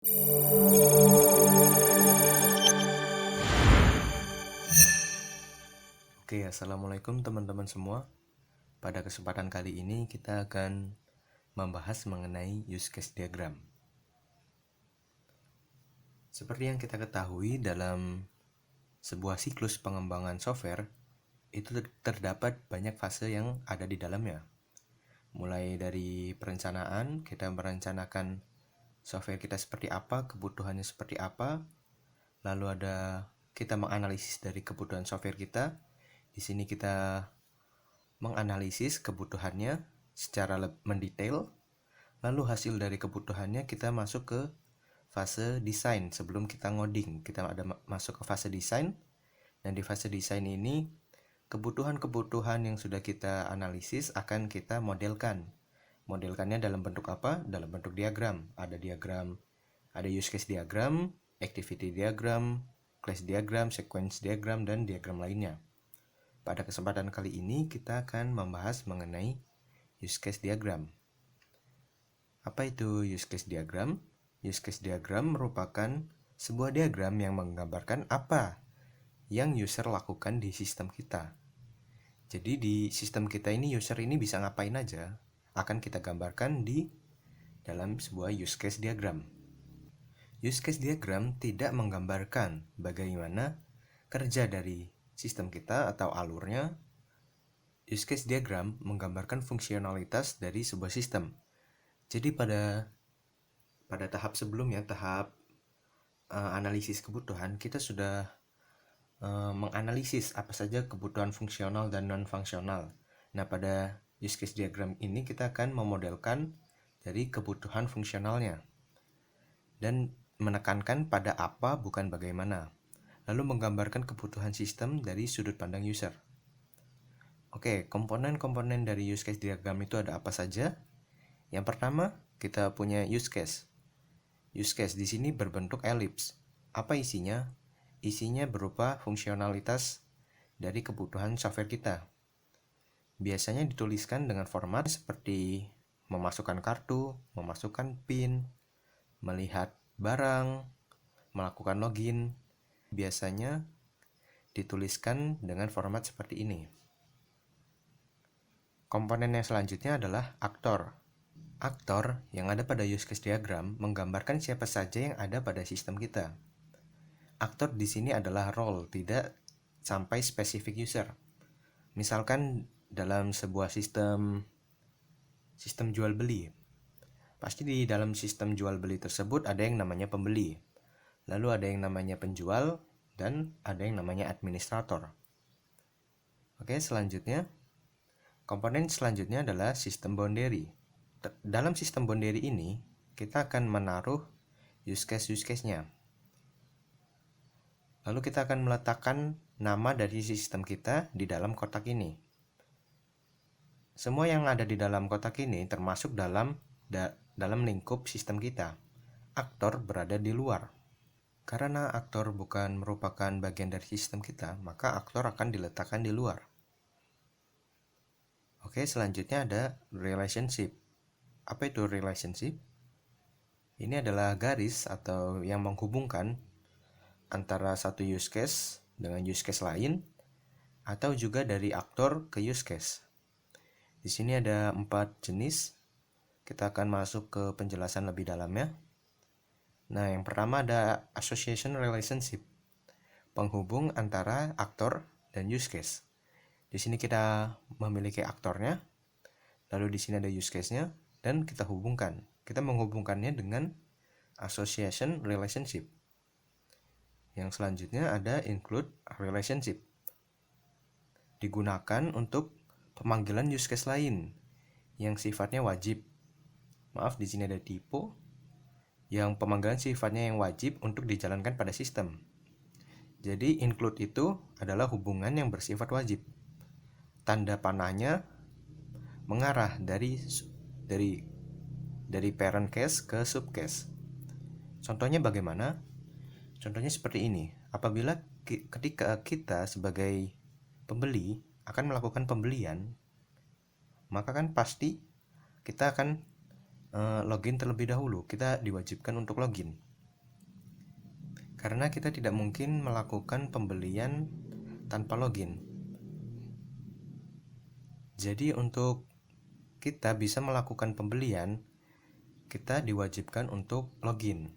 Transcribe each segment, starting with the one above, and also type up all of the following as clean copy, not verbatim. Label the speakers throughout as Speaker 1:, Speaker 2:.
Speaker 1: Oke, assalamualaikum teman-teman semua. Pada kesempatan kali ini kita akan membahas mengenai use case diagram. Seperti yang kita ketahui, dalam sebuah siklus pengembangan software itu terdapat banyak fase yang ada di dalamnya. Mulai dari perencanaan, kita merencanakan software kita seperti apa, kebutuhannya seperti apa. Lalu kita menganalisis dari kebutuhan software kita. Di sini kita menganalisis kebutuhannya secara mendetail. Lalu hasil dari kebutuhannya kita masuk ke fase desain. Sebelum kita ngoding, kita ada masuk ke fase desain. Dan di fase desain ini, kebutuhan-kebutuhan yang sudah kita analisis akan kita modelkan. Modelkannya dalam bentuk apa? Dalam bentuk diagram. Ada use case diagram, activity diagram, class diagram, sequence diagram, dan diagram lainnya. Pada kesempatan kali ini kita akan membahas mengenai use case diagram. Apa itu use case diagram? Use case diagram merupakan sebuah diagram yang menggambarkan apa yang user lakukan di sistem kita. Jadi di sistem kita ini user ini bisa ngapain aja akan kita gambarkan di dalam sebuah use case diagram. Use case diagram tidak menggambarkan bagaimana kerja dari sistem kita atau alurnya. Use case diagram menggambarkan fungsionalitas dari sebuah sistem. Jadi pada tahap sebelumnya, tahap analisis kebutuhan, kita sudah menganalisis apa saja kebutuhan fungsional dan non-fungsional. Nah, pada use case diagram ini kita akan memodelkan dari kebutuhan fungsionalnya dan menekankan pada apa bukan bagaimana, lalu menggambarkan kebutuhan sistem dari sudut pandang user. Oke, komponen-komponen dari use case diagram itu ada apa saja? Yang pertama, kita punya use case. Use case di sini berbentuk elips. Apa isinya? Isinya berupa fungsionalitas dari kebutuhan software kita. Biasanya dituliskan dengan format seperti memasukkan kartu, memasukkan PIN, melihat barang, melakukan login. Biasanya dituliskan dengan format seperti ini. Komponen yang selanjutnya adalah aktor. Aktor yang ada pada use case diagram menggambarkan siapa saja yang ada pada sistem kita. Aktor di sini adalah role, tidak sampai spesifik user. Misalkan dalam sebuah sistem jual beli, pasti di dalam sistem jual beli tersebut ada yang namanya pembeli, lalu ada yang namanya penjual, dan ada yang namanya administrator. Oke, selanjutnya komponen selanjutnya adalah sistem boundary. Dalam sistem boundary ini kita akan menaruh use case-nya. Lalu kita akan meletakkan nama dari sistem kita di dalam kotak ini. Semua yang ada di dalam kotak ini termasuk dalam lingkup sistem kita. Aktor berada di luar. Karena aktor bukan merupakan bagian dari sistem kita, maka aktor akan diletakkan di luar. Oke, selanjutnya ada relationship. Apa itu relationship? Ini adalah garis atau yang menghubungkan antara satu use case dengan use case lain, atau juga dari aktor ke use case. Di sini ada 4 jenis. Kita akan masuk ke penjelasan lebih dalamnya. Nah, yang pertama ada association relationship, penghubung antara aktor dan use case. Di sini kita memiliki aktornya, lalu di sini ada use case-nya, dan kita hubungkan. Kita menghubungkannya dengan association relationship. Yang selanjutnya ada include relationship. Digunakan untuk pemanggilan use case lain yang sifatnya wajib. Maaf, di sini ada typo. Yang pemanggilan sifatnya yang wajib untuk dijalankan pada sistem. Jadi include itu adalah hubungan yang bersifat wajib. Tanda panahnya mengarah dari parent case ke sub case. Contohnya bagaimana? Contohnya seperti ini. Apabila ketika kita sebagai pembeli akan melakukan pembelian, maka kan pasti kita akan login terlebih dahulu. Kita diwajibkan untuk login. Karena kita tidak mungkin melakukan pembelian tanpa login. Jadi untuk kita bisa melakukan pembelian, kita diwajibkan untuk login.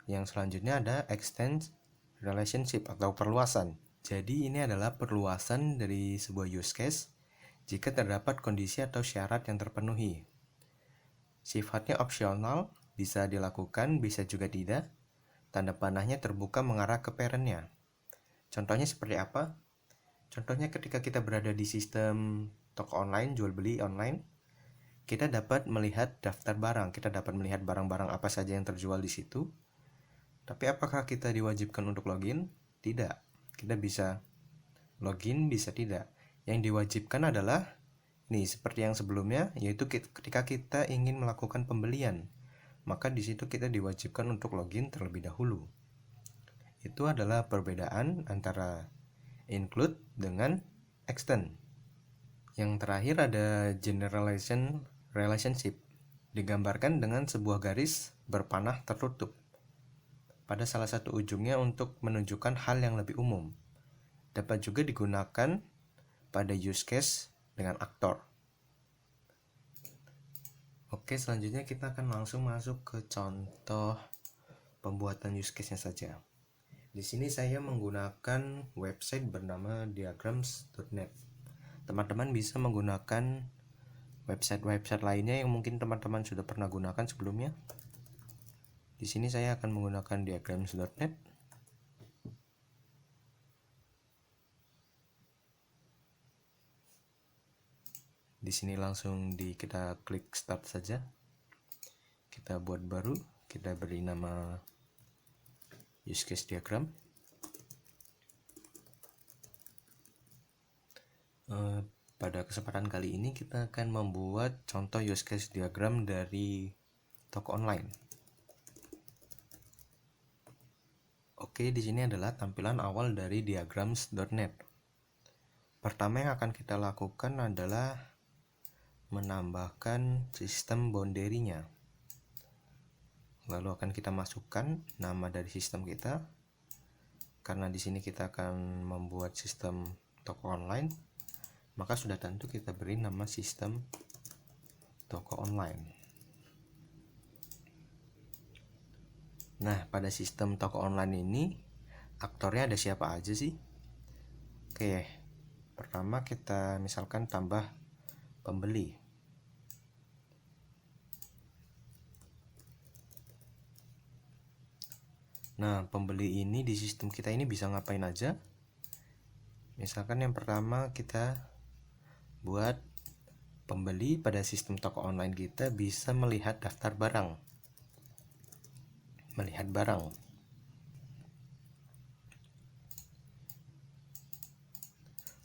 Speaker 1: Yang selanjutnya ada extend relationship atau perluasan. Jadi ini adalah perluasan dari sebuah use case jika terdapat kondisi atau syarat yang terpenuhi. Sifatnya opsional, bisa dilakukan, bisa juga tidak. Tanda panahnya terbuka mengarah ke parent-nya. Contohnya seperti apa? Contohnya ketika kita berada di sistem toko online, jual beli online, kita dapat melihat daftar barang, kita dapat melihat barang-barang apa saja yang terjual di situ. Tapi apakah kita diwajibkan untuk login? Tidak. Kita bisa login, bisa tidak. Yang diwajibkan adalah nih seperti yang sebelumnya, yaitu ketika kita ingin melakukan pembelian, maka di situ kita diwajibkan untuk login terlebih dahulu. Itu adalah perbedaan antara include dengan extend. Yang terakhir ada generalization relationship, digambarkan dengan sebuah garis berpanah tertutup pada salah satu ujungnya untuk menunjukkan hal yang lebih umum. Dapat juga digunakan pada use case dengan aktor. Oke, selanjutnya kita akan langsung masuk ke contoh pembuatan use case-nya saja. Di sini saya menggunakan website bernama diagrams.net. Teman-teman bisa menggunakan website-website lainnya yang mungkin teman-teman sudah pernah gunakan sebelumnya. Di sini saya akan menggunakan diagrams.net. Di sini langsung kita klik start saja. Kita buat baru, kita beri nama use case diagram. Pada kesempatan kali ini kita akan membuat contoh use case diagram dari toko online. Oke, di sini adalah tampilan awal dari diagrams.net. Pertama yang akan kita lakukan adalah menambahkan sistem boundary-nya. Lalu akan kita masukkan nama dari sistem kita. Karena di sini kita akan membuat sistem toko online, maka sudah tentu kita beri nama sistem toko online. Nah, pada sistem toko online ini aktornya ada siapa aja sih? Oke, pertama kita misalkan tambah pembeli. Nah, pembeli ini di sistem kita ini bisa ngapain aja? Misalkan yang pertama kita buat pembeli pada sistem toko online kita bisa melihat daftar barang. Melihat barang.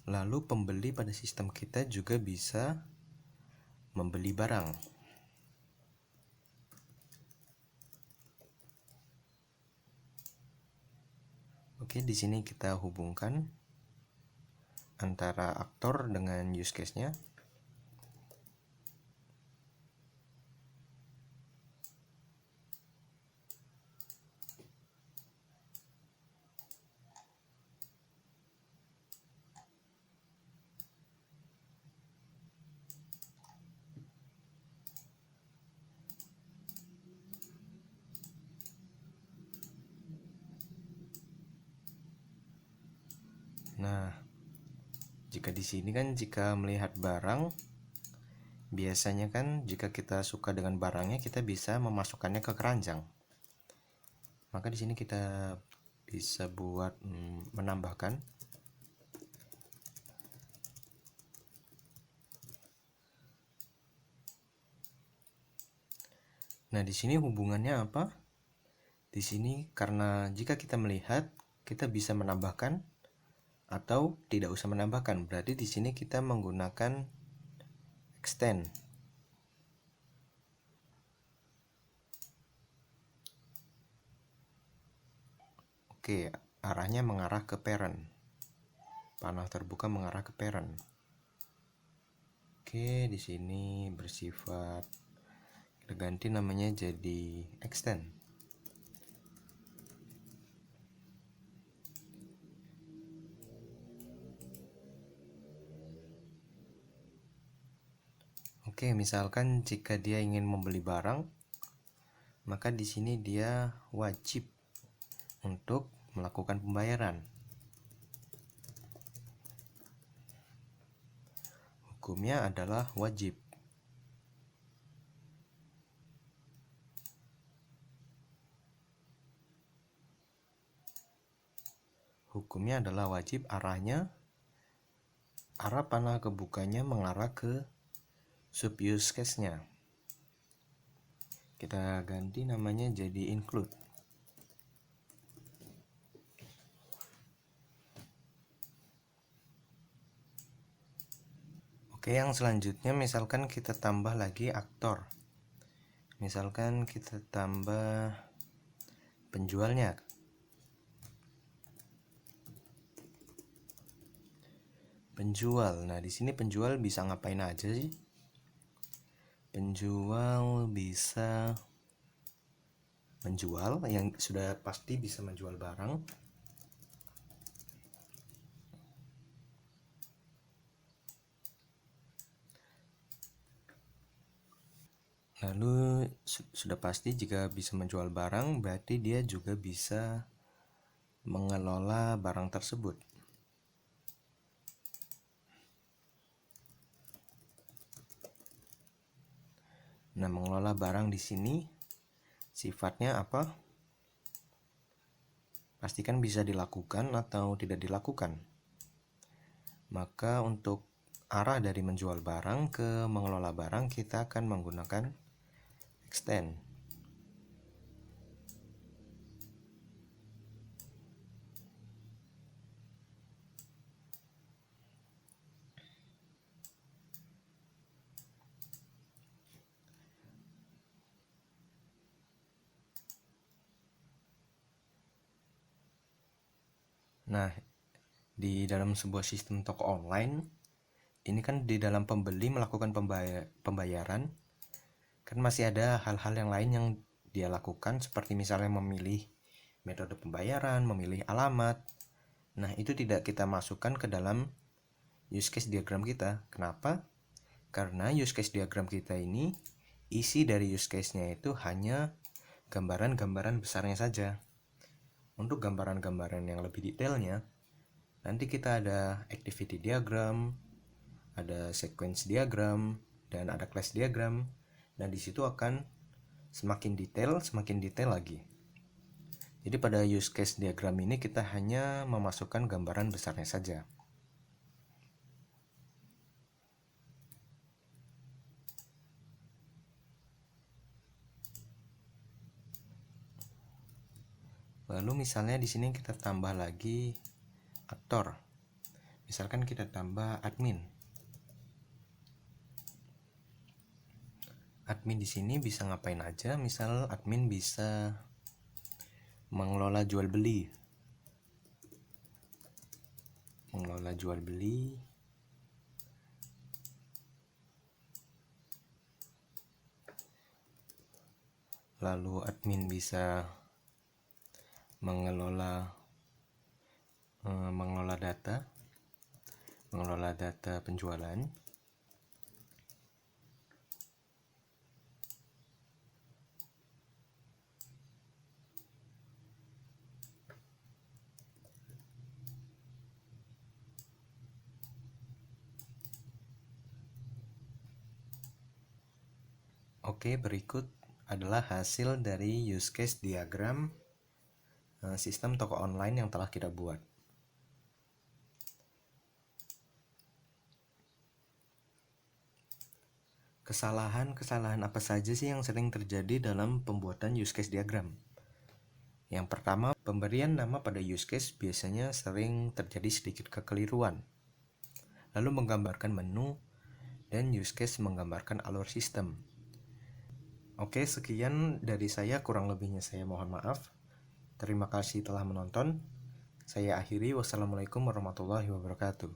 Speaker 1: Lalu pembeli pada sistem kita juga bisa membeli barang. Oke, di sini kita hubungkan antara aktor dengan use case-nya. Nah, jika di sini kan jika melihat barang, biasanya kan jika kita suka dengan barangnya kita bisa memasukkannya ke keranjang. Maka di sini kita bisa buat menambahkan. Nah, di sini hubungannya apa? Di sini karena jika kita melihat, kita bisa menambahkan atau tidak usah menambahkan. Berarti di sini kita menggunakan extend. Oke, arahnya mengarah ke parent. Panah terbuka mengarah ke parent. Oke, di sini bersifat, kita ganti namanya jadi extend. Oke, misalkan jika dia ingin membeli barang, maka di sini dia wajib untuk melakukan pembayaran. Hukumnya adalah wajib. Hukumnya adalah wajib, arah panah kebukanya mengarah ke sub use case-nya. Kita ganti namanya jadi include. Oke, yang selanjutnya misalkan kita tambah lagi aktor. Misalkan kita tambah penjualnya. Penjual. Nah, di sini penjual bisa ngapain aja sih? Penjual bisa menjual, yang sudah pasti bisa menjual barang. Lalu sudah pasti jika bisa menjual barang, berarti dia juga bisa mengelola barang tersebut. Nah, mengelola barang di sini sifatnya apa? Pastikan bisa dilakukan atau tidak dilakukan. Maka untuk arah dari menjual barang ke mengelola barang, kita akan menggunakan extend. Nah, di dalam sebuah sistem toko online, ini kan di dalam pembeli melakukan pembayaran, kan masih ada hal-hal yang lain yang dia lakukan, seperti misalnya memilih metode pembayaran, memilih alamat. Nah, itu tidak kita masukkan ke dalam use case diagram kita. Kenapa? Karena use case diagram kita ini, isi dari use case-nya itu hanya gambaran-gambaran besarnya saja. Untuk gambaran-gambaran yang lebih detailnya, nanti kita ada activity diagram, ada sequence diagram, dan ada class diagram. Dan di situ akan semakin detail lagi. Jadi pada use case diagram ini kita hanya memasukkan gambaran besarnya saja. Lalu misalnya di sini kita tambah lagi aktor. Misalkan kita tambah admin. Admin di sini bisa ngapain aja? Misal admin bisa mengelola jual beli. Lalu admin bisa mengelola data penjualan. Oke, berikut adalah hasil dari use case diagram sistem toko online yang telah kita buat. Kesalahan apa saja sih yang sering terjadi dalam pembuatan use case diagram? Yang pertama, pemberian nama pada use case biasanya sering terjadi sedikit kekeliruan. Lalu menggambarkan menu dan use case menggambarkan alur sistem. Oke, sekian dari saya, kurang lebihnya saya mohon maaf. Terima kasih telah menonton. Saya akhiri, wassalamualaikum warahmatullahi wabarakatuh.